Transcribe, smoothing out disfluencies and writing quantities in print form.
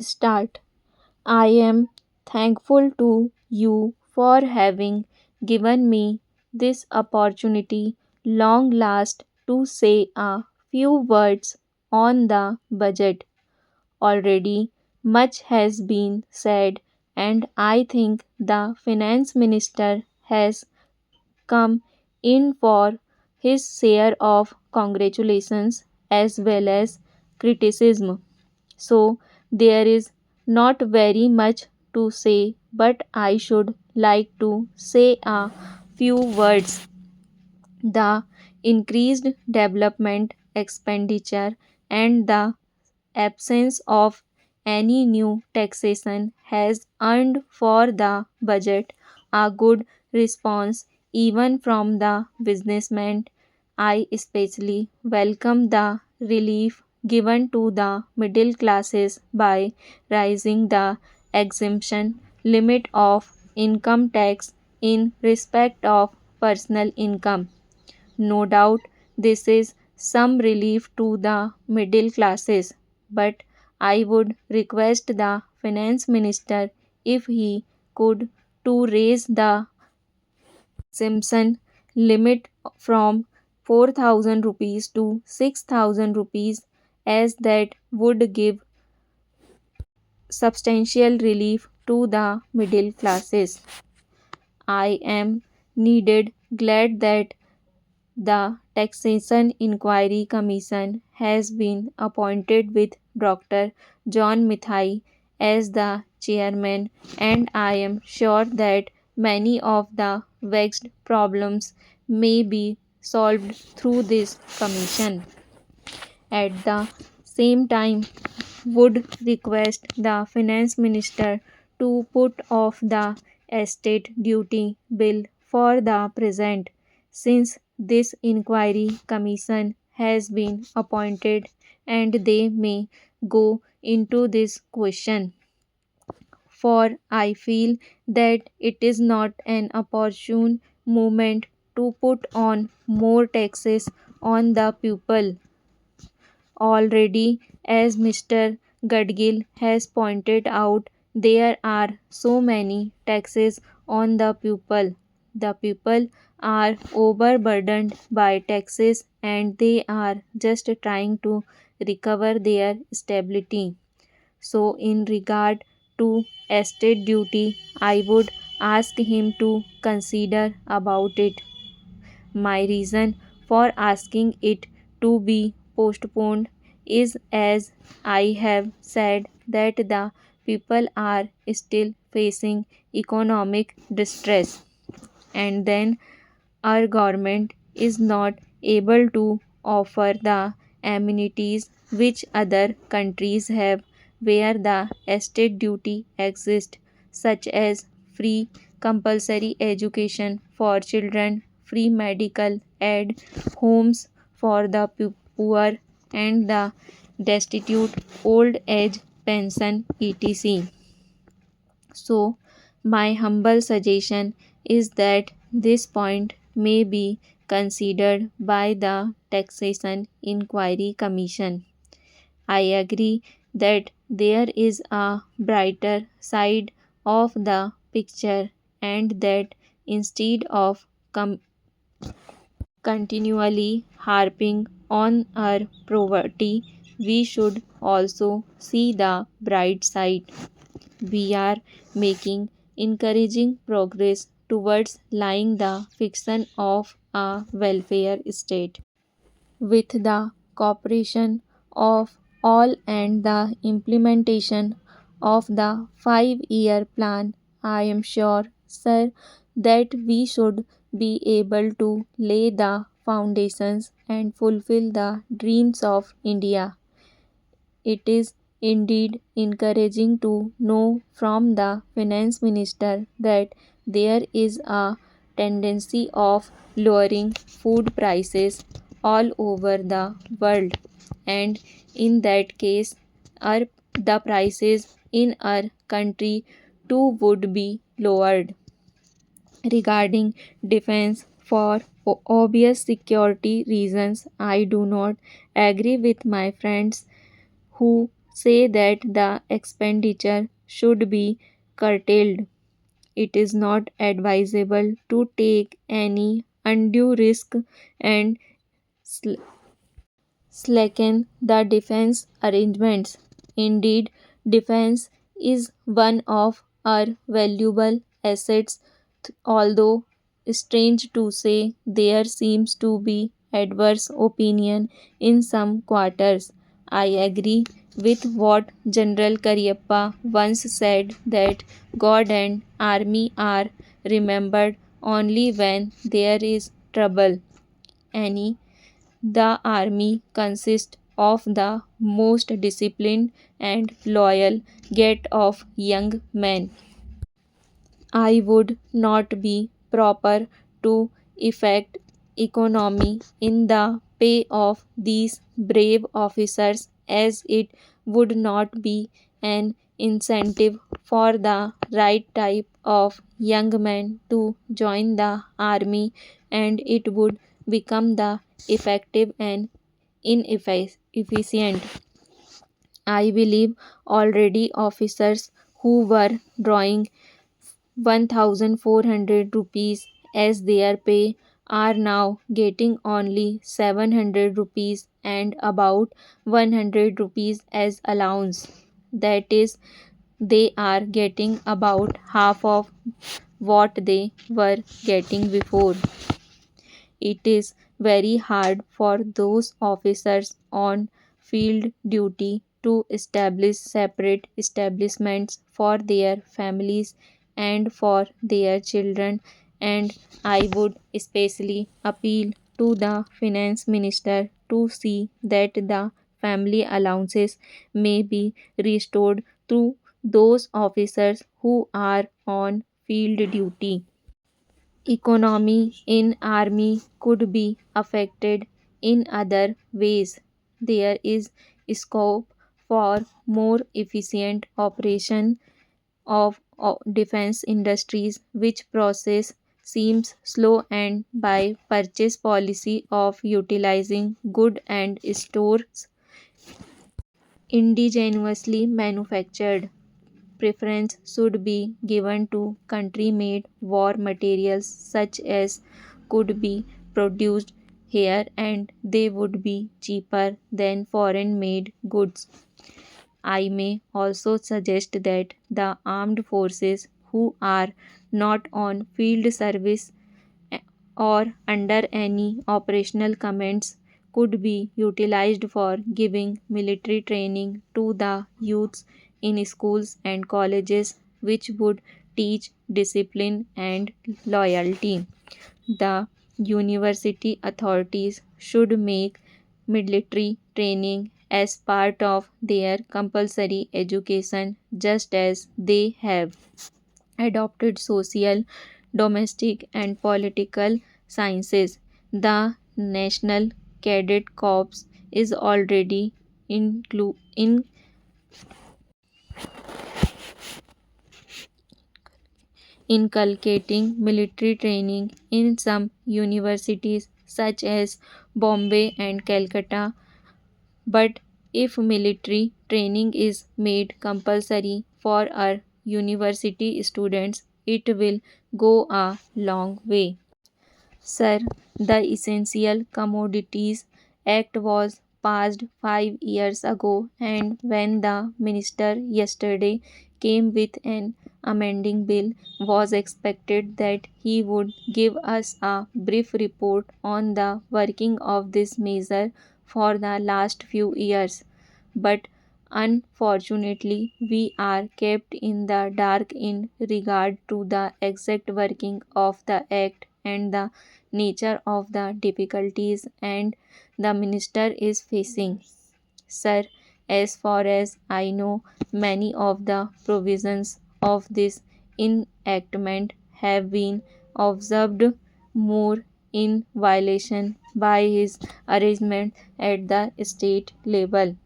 start. I am thankful to you for having given me this opportunity long last to say a few words on the budget. Already much has been said, and I think the finance minister has come in for his share of congratulations as well as criticism. So there is not very much to say, but I should like to say a few words. The increased development expenditure and the absence of any new taxation has earned for the budget a good response even from the businessmen. I especially welcome the relief given to the middle classes by raising the exemption limit of income tax in respect of personal income. No doubt this is some relief to the middle classes, but I would request the finance minister if he could to raise the exemption limit from 4,000 rupees to 6,000 rupees, as that would give substantial relief to the middle classes. I am needed glad that the Taxation Inquiry Commission has been appointed with Dr. John Mithai as the chairman, and I am sure that many of the vexed problems may be solved through this commission. At the same time, would request the finance minister to put off the estate duty bill for the present, since this inquiry commission has been appointed and they may go into this question. For I feel that it is not an opportune moment to put on more taxes on the people. Already, as Mr. Gadgil has pointed out, there are so many taxes on the people. The people are overburdened by taxes and they are just trying to recover their stability. So, in regard to estate duty, I would ask him to consider about it. My reason for asking it to be postponed is, as I have said, that the people are still facing economic distress, and then our government is not able to offer the amenities which other countries have where the estate duty exists, such as free compulsory education for children, free medical aid, homes for the poor, and the destitute, old age pension, etc. So, my humble suggestion is that this point may be considered by the Taxation Inquiry Commission. I agree that there is a brighter side of the picture and that instead of continually harping on our poverty, we should also see the bright side. We are making encouraging progress towards laying the fiction of a welfare state. With the cooperation of all and the implementation of the 5-year plan, I am sure, sir, that we should be able to lay the foundations and fulfill the dreams of India. It is indeed encouraging to know from the finance minister that there is a tendency of lowering food prices all over the world, and in that case our the prices in our country too would be lowered. Regarding defense, for obvious security reasons, I do not agree with my friends who say that the expenditure should be curtailed. It is not advisable to take any undue risk and slacken the defense arrangements. Indeed, defense is one of our valuable assets, although strange to say, there seems to be adverse opinion in some quarters. I agree with what General Cariappa once said that God and army are remembered only when there is trouble. Any the army consists of the most disciplined and loyal get of young men. I would not be proper to effect economy in the pay of these brave officers, as it would not be an incentive for the right type of young men to join the army, and it would become the effective and inefficient. I believe already officers who were drawing 1400 rupees as their pay are now getting only 700 rupees and about 100 rupees as allowance. That is, they are getting about half of what they were getting before. It is very hard for those officers on field duty to establish separate establishments for their families and for their children, and I would especially appeal to the finance minister to see that the family allowances may be restored to those officers who are on field duty. Economy in army could be affected in other ways. There is scope for more efficient operation of defense industries, which process seems slow, and by purchase policy of utilizing good and stores indigenously manufactured. Preference should be given to country-made war materials such as could be produced here, and they would be cheaper than foreign-made goods. I may also suggest that the armed forces who are not on field service or under any operational commands could be utilized for giving military training to the youths in schools and colleges, which would teach discipline and loyalty. The university authorities should make military training as part of their compulsory education, just as they have adopted social, domestic, and political sciences. The National Cadet Corps is already inculcating military training in some universities such as Bombay and Calcutta. But if military training is made compulsory for our university students, it will go a long way. Sir, the Essential Commodities Act was passed 5 years ago, and when the minister yesterday came with an amending bill, was expected that he would give us a brief report on the working of this measure for the last few years. But unfortunately, we are kept in the dark in regard to the exact working of the Act and the nature of the difficulties and the minister is facing. Sir, as far as I know, many of the provisions of this enactment have been observed more in violation by his arrangement at the state level.